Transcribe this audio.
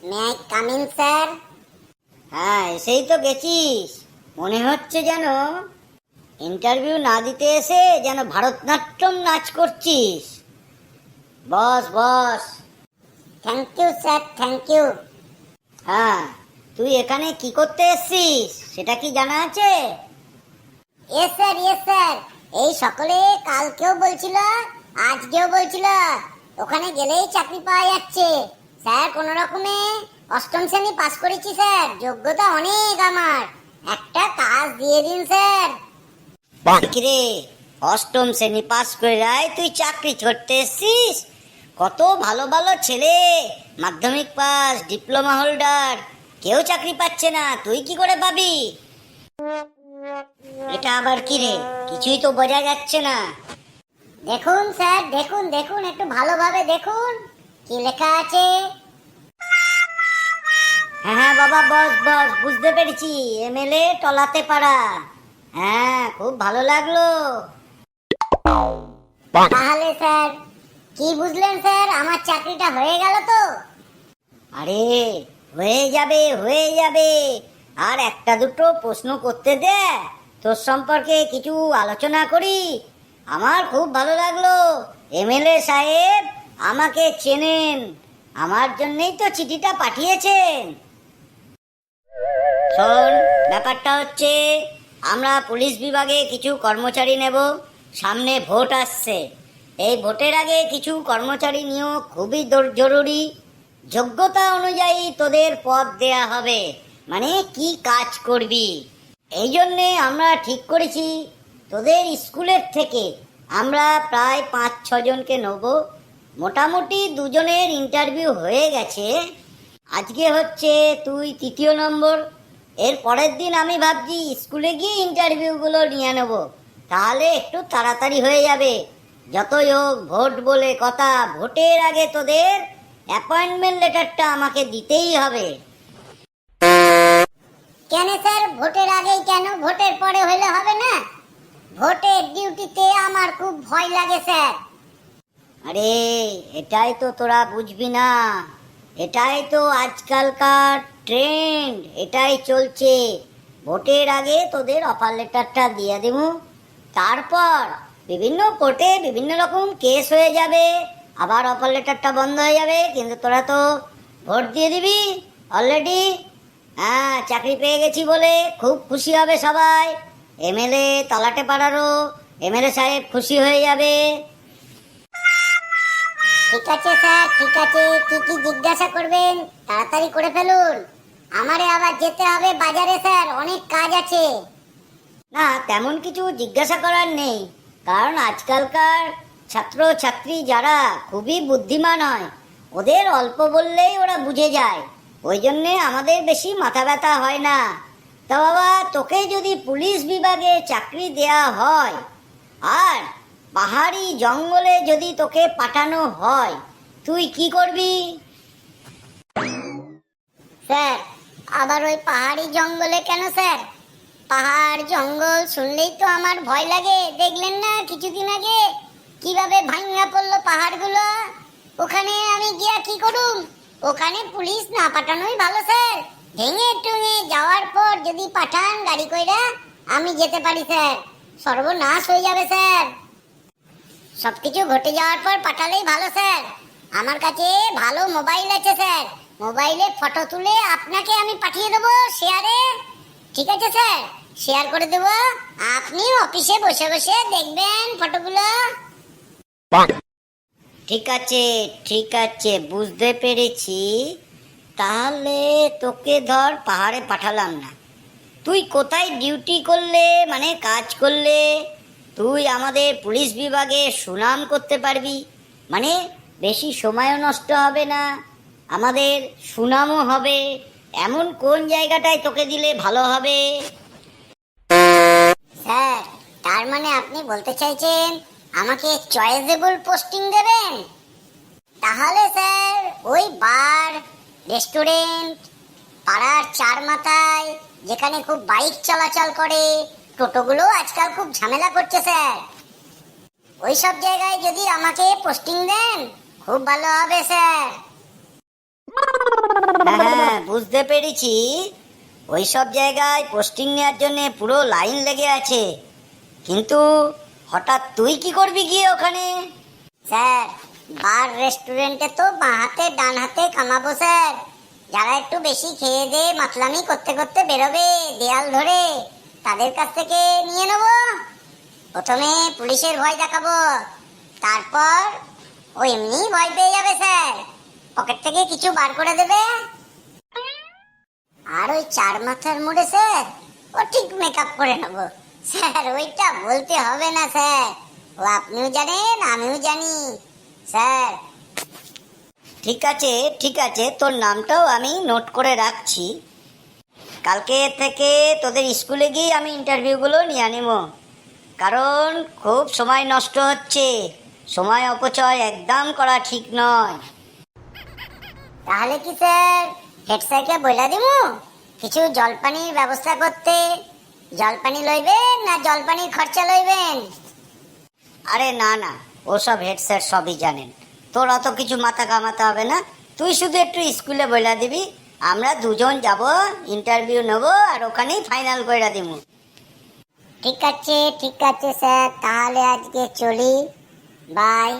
May I come in sir? হ্যাঁ, এসেই তো গেছিস। মনে হচ্ছে যেন ইন্টারভিউ না দিতে এসে যেন ভারতনাট্যম নাচ করছিস। Boss boss. Thank you sir, thank you. হ্যাঁ, তুই এখানে কি করতে এসছিস সেটা কি জানা আছে? Yes sir, yes sir. এই সকলে কালকেও বলছিল, আজকেও বলছিল ওখানে গেলেই চাকরি পাওয়া যাচ্ছে। স্যার কোন রকমে অষ্টম শ্রেণী পাস করেছি স্যার, যোগ্যতা অনেক আমার। একটা কাজ দিয়ে দিন স্যার। কিরে, অষ্টম শ্রেণী পাস করে তুই চাকরি করতে এসছিস? কত ভালো ভালো ছেলে, মাধ্যমিক পাস, ডিপ্লোমা হোল্ডার, কেউ চাকরি পাচ্ছে না, তুই কি করে পাবি? এটা আবার কি রে, কিছুই তো বোঝা যাচ্ছে না। দেখুন স্যার, দেখুন দেখুন, একটু ভালোভাবে দেখুন কি লেখা আছে। হ্যাঁ হ্যাঁ বাবা, বস বস, বুঝতে পেরেছি, এমএলএ টলাতে পারা। হ্যাঁ, খুব ভালো লাগলো। তাহলে স্যার কি বুঝলেন স্যার, আমার চাকরিটা হয়ে গেল তো? আরে হয়ে যাবে, হয়ে যাবে। আর একটা দুটো প্রশ্ন করতে দে, তোর সম্পর্কে কিছু আলোচনা করি। আমার খুব ভালো লাগলো, এমএলএ সাহেব আমাকে চেনেন, আমার জন্যই তো চিঠিটা পাঠিয়েছেন। শোন, ব্যাপারটা হচ্ছে আমরা পুলিশ বিভাগে কিছু কর্মচারী নেব। সামনে ভোট আসছে, এই ভোটের আগে কিছু কর্মচারী নিয়োগ খুবই জরুরি। যোগ্যতা অনুযায়ী তোদের পদ দেয়া হবে, মানে কি কাজ করবি। এই জন্যে আমরা ঠিক করেছি তোদের স্কুলের থেকে আমরা প্রায় 5-6 জনকে নেব। মোটামুটি 2 জনের ইন্টারভিউ হয়ে গেছে, আজকে হচ্ছে তুই 3য় নম্বর। এর পরের দিন আমি ভাবছি স্কুলে গিয়ে ইন্টারভিউগুলো নিয়ে নেব, তাহলে একটু তাড়াতাড়ি হয়ে যাবে। যতই হোক ভোট বলে কথা, ভোটের আগে তোদের অ্যাপয়েন্টমেন্ট লেটারটা আমাকে দিতেই হবে। কেন স্যার, ভোটের আগেই কেন, ভোটের পরে হলে হবে না? ভোটের ডিউটিতে আমার খুব ভয় লাগে স্যার। আরে এটাই তো তোরা বুঝবি না, এটাই তো আজকালকার ট্রেন্ড, এটাই চলছে। ভোটের আগে তোদের অফার লেটারটা দিয়ে দেব, তারপর বিভিন্ন কোর্টে বিভিন্ন রকম কেস হয়ে যাবে, আবার অফার লেটারটা বন্ধ হয়ে যাবে, কিন্তু তোরা তো ভোট দিয়ে দিবি অলরেডি। হ্যাঁ, চাকরি পেয়ে গেছি বলে খুব খুশি হবে সবাই। এমএলএ তলাটে পাড়ারও এমএলএ সাহেব খুশি হয়ে যাবে। ঠিক আছে স্যার, ঠিক আছে। কি কি জিজ্ঞাসা করবেন তাড়াতাড়ি করে ফেলুন, আমারে আবার যেতে হবে বাজারে স্যার, অনেক কাজ আছে। না, তেমন কিছু জিজ্ঞাসা করার নেই, কারণ আজকালকার ছাত্র ছাত্রী যারা খুবই বুদ্ধিমান হয়, ওদের অল্প বললেই ওরা বুঝে যায়, ওই জন্যে আমাদের বেশি মাথা ব্যথা হয় না। তা বাবা, তোকে যদি পুলিশ বিভাগে চাকরি দেয়া হয় আর পাহাড়ি জঙ্গলে যদি তোকে পাঠানো হয়, তুই কি করবি? স্যার আবার ওই পাহাড়ি জঙ্গলে কেন স্যার? পাহাড় জঙ্গল শুনলেই তো আমার ভয় লাগে। দেখলেন না কিছুদিন আগে কিভাবে ভাঙা পড়লো পাহাড়গুলো? ওখানে আমি গিয়া কি করুম? ওখানে পুলিশ না পাঠানোই ভালো স্যার। ভেঙে টুঙে যাওয়ার পর যদি পাঠান গাড়ি কইরা, আমি যেতে পারি স্যার, সর্বনাশ হয়ে যাবে স্যার। সবকিছু ঘটে যাওয়ার পর পাঠালেই ভালো স্যার। আমার কাছে ভালো মোবাইল আছে স্যার, মোবাইলে ফটো তুলে আপনাকে আমি পাঠিয়ে দেবো শেয়ারে। ঠিক আছে স্যার, শেয়ার করে দেবো, আপনি অফিসে বসে বসে দেখবেন ফটোগুলো। ঠিক আছে, ঠিক আছে, বুঝতে পেরেছি। তাহলে তোকে ধর পাহাড়ে পাঠালাম না, তুই কোথায় ডিউটি করলে, মানে কাজ করলে তুই আমাদের পুলিশ বিভাগে সুনাম করতে পারবি, মানে বেশি সময়ও নষ্ট হবে না, আমাদের সুনামও হবে, এমন কোন জায়গাটায় তোকে দিলে ভালো হবে? স্যার তার মানে আপনি বলতে চাইছেন আমাকে চয়েসেবল পোস্টিং দেবেন? তাহলে স্যার ওই বার, রেস্টুরেন্ট, পাড়ার চার মাথায় যেখানে খুব বাইক চলাচল করে, টোটোগুলো আজকাল খুব ঝামেলা করছে স্যার, ওই সব জায়গায় যদি আমাকে পোস্টিং দেন খুব ভালো হবে স্যার। হ্যাঁ, বুঝতে পেরেছি। ওইসব জায়গায় পোস্টিং নেওয়ার জন্য পুরো লাইন লেগে আছে, কিন্তু হঠাৎ তুই কি করবি গিয়ে ওখানে? স্যার, বার রেস্টুরেন্টে তো বাঁ হাতে ডান হাতে কামাবো স্যার। যারা একটু বেশি খেয়ে দিয়ে মাতলামি করতে করতে বেরোবে দেয়াল ধরে, তাদের কাছ থেকে নিয়ে নেব। প্রথমে পুলিশের ভয় দেখাবো, তারপর ও এমনি ভয় পেয়ে যাবে স্যার, পকেট থেকে কিছু বার করে দেবে। আর ওই চার মাথার মোড়ে স্যার ও ঠিক মেকআপ করে নেবো স্যার, ওইটা বলতে হবে না স্যার, ও আপনিও জানেন আমিও জানি স্যার। ঠিক আছে, ঠিক আছে, তোর নামটাও আমি নোট করে রাখছি। কালকে থেকে তোদের স্কুলে গিয়ে আমি ইন্টারভিউগুলো নিয়ে আনিব, কারণ খুব সময় নষ্ট হচ্ছে, সময় অপচয় একদম করা ঠিক নয়। তাহলে কি স্যার হেড স্যারকে বলে দিমু কিছু জলপানির ব্যবস্থা করতে? জলপানি লইবেন না জলপানির খরচা লইবেন? আরে না না, ওসব হেড স্যার সবই জানেন, তোর অত কিছু মাথা কামাতে হবে না। তুই শুধু একটু স্কুলে বলে দিবি, আমরা দুজন যাব, ইন্টারভিউ নেব, আর ওখানেই ফাইনাল করে দিব। ঠিক আছে স্যার, তাহলে আজকে চলি, বাই।